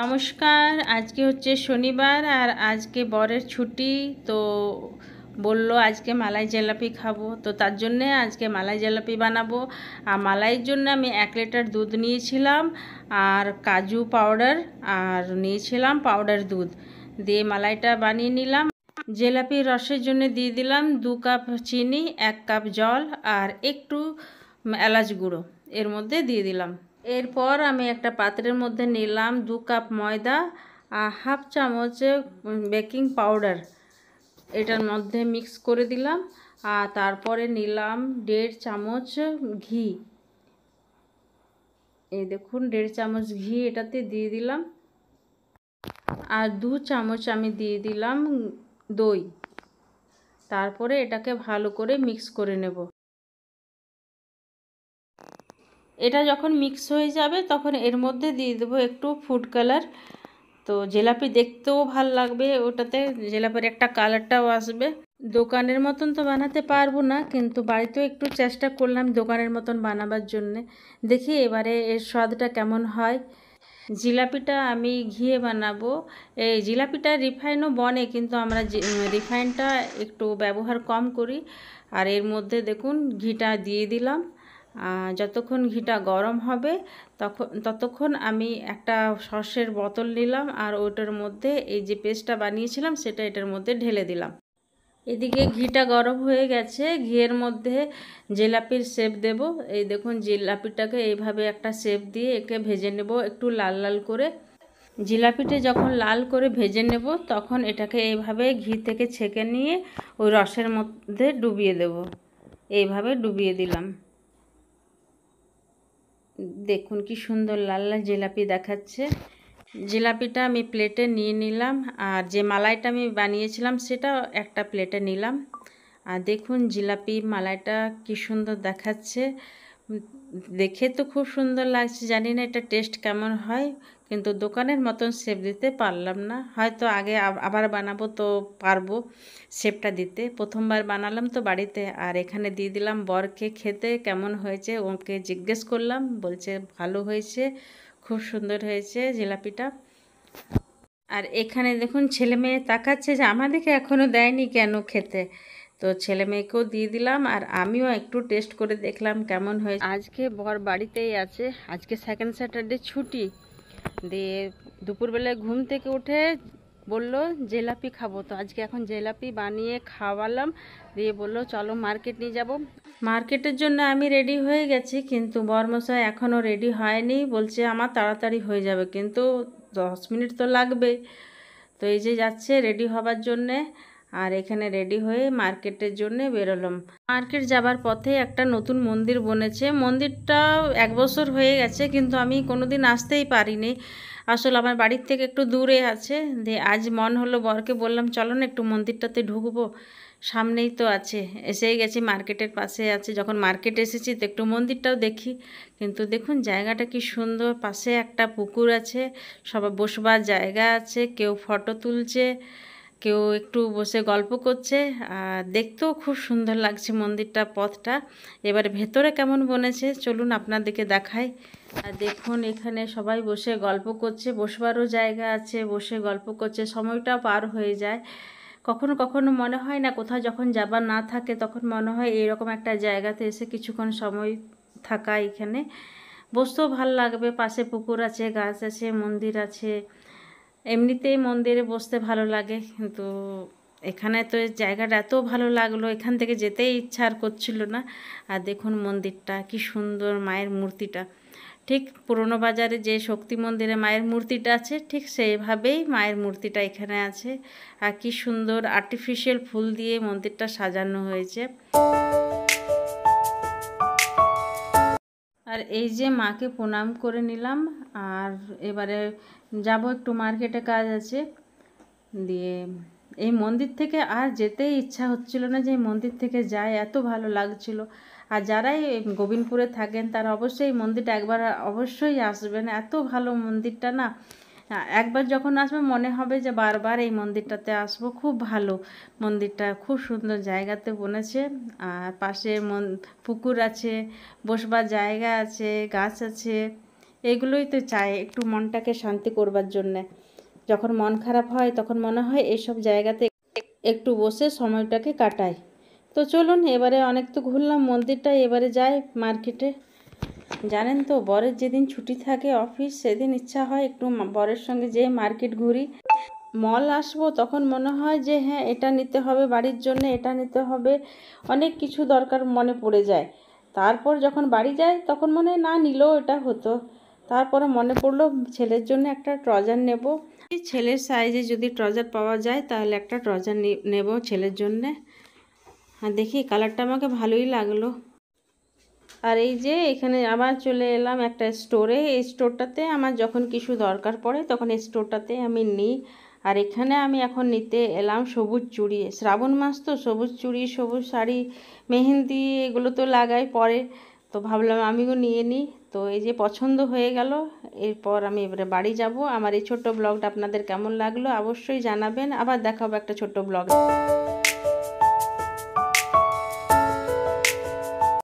নমস্কার। আজকে হচ্ছে শনিবার আর আজকে বরের ছুটি। তো বললো আজকে মালাই জিলাপি খাবো, তো তার জন্যে আজকে মালাই জিলাপি বানাবো। আর মালাইয়ের জন্য আমি 1 লিটার দুধ নিয়েছিলাম আর কাজু পাউডার আর নিয়েছিলাম পাউডার দুধ দিয়ে মালাইটা বানিয়ে নিলাম। জিলাপির রসের জন্য দিয়ে দিলাম 2 কাপ চিনি, 1 কাপ জল আর একটু এলাচ গুঁড়ো এর মধ্যে দিয়ে দিলাম। এরপর আমি একটা পাত্রের মধ্যে নিলাম 2 কাপ ময়দা আর হাফ চামচ বেকিং পাউডার, এটার মধ্যে মিক্স করে দিলাম। আর তারপরে নিলাম 1.5 চামচ ঘি। এই দেখুন 1.5 চামচ ঘি এটাতে দিয়ে দিলাম। আর 2 চামচ আমি দিয়ে দিলাম দই। তারপরে এটাকে ভালো করে মিক্স করে নেব। এটা যখন মিক্স হয়ে যাবে তখন এর মধ্যে দিয়ে দেবো একটু ফুড কালার। তো জিলাপি দেখতেও ভাল লাগবে, ওটাতে জিলাপির একটা কালারটাও আসবে। দোকানের মতন তো বানাতে পারবো না, কিন্তু বাড়িতেও একটু চেষ্টা করলাম দোকানের মতন বানাবার জন্যে। দেখি এবারে এর স্বাদটা কেমন হয়। জিলাপিটা আমি ঘিয়ে বানাবো। এই জিলাপিটা রিফাইনও বনে, কিন্তু আমরা রিফাইনটা একটু ব্যবহার কম করি। আর এর মধ্যে দেখুন ঘিটা দিয়ে দিলাম। যতক্ষণ ঘিটা গরম হবে ততক্ষণ আমি একটা সসের বোতল নিলাম আর ওটার মধ্যে এই যে পেস্টটা বানিয়েছিলাম সেটা এটার মধ্যে ঢেলে দিলাম। এদিকে ঘিটা গরম হয়ে গেছে, ঘিয়ের মধ্যে জিলাপির শেপ দেব। এই দেখুন জিলাপিটাকে এইভাবে একটা শেপ দিয়ে একে ভেজে নেব একটু লাল লাল করে। জিলাপিটা যখন লাল করে ভেজে নেব তখন এটাকে এইভাবে ঘি থেকে ছেঁকে নিয়ে ওই রসের মধ্যে ডুবিয়ে দেব। এইভাবে ডুবিয়ে দিলাম। দেখুন কি সুন্দর লাল লাল জিলাপি দেখাচ্ছে। জিলাপিটা আমি প্লেটে নিয়ে নিলাম আর যে মালাইটা আমি বানিয়েছিলাম সেটাও একটা প্লেটে নিলাম। আর দেখুন জিলাপি মালাইটা কি সুন্দর দেখাচ্ছে, দেখে তো খুব সুন্দর লাগছে। জানি না এটা টেস্ট কেমন হয়, কিন্তু দোকানের মতন শেপ দিতে পারলাম না। হয়তো আগে আবার বানাবো তো পারবো শেপটা দিতে। প্রথমবার বানালাম তো বাড়িতে। আর এখানে দিয়ে দিলাম বরকে খেতে কেমন হয়েছে, ওকে জিজ্ঞেস করলাম, বলছে ভালো হয়েছে, খুব সুন্দর হয়েছে জিলাপিটা। আর এখানে দেখুন ছেলে মেয়ে তাকাচ্ছে যে আমাদেরকে এখনও দেয়নি কেন খেতে। তো ছেলে মেয়েকেও দিয়ে দিলাম আর আমিও একটু টেস্ট করে দেখলাম কেমন হয়েছে। আজকে বর বাড়িতেই আছে, আজকে সেকেন্ড স্যাটারডে ছুটি। দিয়ে দুপুরবেলায় ঘুম থেকে উঠে বলল জিলাপি খাবো, তো আজকে এখন জিলাপি বানিয়ে খাওয়ালাম। দিয়ে বলল চলো মার্কেট নিয়ে যাব। মার্কেটের জন্য আমি রেডি হয়ে গেছি, কিন্তু বরমশাই এখনও রেডি হয়নি। বলছে আমার তাড়াতাড়ি হয়ে যাবে, কিন্তু 10 মিনিট তো লাগবে। তো এই যে যাচ্ছে রেডি হবার জন্যে। আর এখানে রেডি হয়ে মার্কেটের জন্যে বেরোলাম। মার্কেট যাবার পথে একটা নতুন মন্দির বনেছে। মন্দিরটা 1 বছর হয়ে গেছে, কিন্তু আমি কোনোদিন আসতেই পারিনি। আসলে আমার বাড়ির থেকে একটু দূরে আছে। দিয়ে আজ মন হলো, বরকে বললাম চলো না একটু মন্দিরটাতে ঢুকবো, সামনেই তো আছে। এসেই গেছি, মার্কেটের পাশে আছে। যখন মার্কেট এসেছি তো একটু মন্দিরটাও দেখি। কিন্তু দেখুন জায়গাটা কি সুন্দর, পাশে একটা পুকুর আছে, সবাই বসবার জায়গা আছে, কেউ ফটো তুলছে, কেউ একটু বসে গল্প করছে। আর দেখতেও খুব সুন্দর লাগছে মন্দিরটা, পথটা। এবার ভেতরে কেমন বনেছে চলুন আপনাদেরকে দেখাই। আর দেখুন এখানে সবাই বসে গল্প করছে, বসবারও জায়গা আছে, বসে গল্প করছে, সময়টা পার হয়ে যায়। কখনো কখনো মনে হয় না, কোথাও যখন যাবার না থাকে তখন মনে হয় এরকম একটা জায়গাতে এসে কিছুক্ষণ সময় থাকা। এখানে বসতেও ভাল লাগবে, পাশে পুকুর আছে, গাছ আছে, মন্দির আছে। এমনিতেই মন্দিরে বসতে ভালো লাগে, কিন্তু এখানে তো জায়গাটা এত ভালো লাগলো, এখান থেকে যেতেই ইচ্ছা আর করছিল না। আর দেখুন মন্দিরটা কি সুন্দর, মায়ের মূর্তিটা ঠিক পুরনো বাজারে যে শক্তি মন্দিরে মায়ের মূর্তিটা আছে ঠিক সেইভাবেই মায়ের মূর্তিটা এখানে আছে। আর কি সুন্দর আর্টিফিশিয়াল ফুল দিয়ে মন্দিরটা সাজানো হয়েছে। আর এই যে মাকে প্রণাম করে নিলাম। আর এবারে যাব একটু মার্কেটে, কাজ আছে। দিয়ে এই মন্দির থেকে আর যেতেই ইচ্ছা হচ্ছিল না, যে এই মন্দির থেকে যায়, এত ভালো লাগছিল। আর যারাই গোবিন্দপুরে থাকেন তারা অবশ্যই এই মন্দিরটা একবার অবশ্যই আসবেন, এত ভালো মন্দিরটা না। একবার যখন আসবে মনে হবে যে বারবার এই মন্দিরটাতে আসবো। খুব ভালো মন্দিরটা, খুব সুন্দর জায়গাতে বনেছে। আর পাশে পুকুর আছে, বসবার জায়গা আছে, গাছ আছে। এগুলোই তো চাই একটু মনটাকে শান্তি করবার জন্যে। যখন মন খারাপ হয় তখন মনে হয় এইসব জায়গাতে একটু বসে সময়টাকে কাটাই। তো চলুন, এবারে অনেক তো ঘুরলাম মন্দিরটায়, এবারে যাই মার্কেটে। জানেন তো, বরের যেদিন ছুটি থাকে অফিস, সেদিন ইচ্ছা হয় একটু বরের সঙ্গে যেয়ে মার্কেট ঘুরি। মল আসবো তখন মনে হয় যে হ্যাঁ এটা নিতে হবে বাড়ির জন্য, এটা নিতে হবে, অনেক কিছু দরকার মনে পড়ে যায়। তারপর যখন বাড়ি যাই তখন মনে হয় না নিলেও এটা হতো। তারপরে মনে পড়লো ছেলের জন্য একটা ট্রাউজার নেব। ছেলের সাইজে যদি ট্রাউজার পাওয়া যায় তাহলে একটা ট্রাউজার নেব ছেলের জন্যে। আর দেখি কালারটা আমাকে ভালোই লাগলো। আর এই যে এখানে আবার চলে এলাম একটা স্টোরে। এই স্টোরটাতে আমার যখন কিছু দরকার পড়ে তখন এই স্টোরটাতে আমি নিই। আর এখানে আমি এখন নিতে এলাম সবুজ চুড়ি। শ্রাবণ মাস তো, সবুজ চুড়ি, সবুজ শাড়ি, মেহেন্দি এগুলো তো লাগাই পরে। তো ভাবলাম আমিও নিয়ে নিই। তো এই যে পছন্দ হয়ে গেল। এরপর আমি এবারে বাড়ি যাব। আমার এই ছোট্ট ব্লগটা আপনাদের কেমন লাগলো অবশ্যই জানাবেন। আবার দেখা হবে একটা ছোট্ট ব্লগে।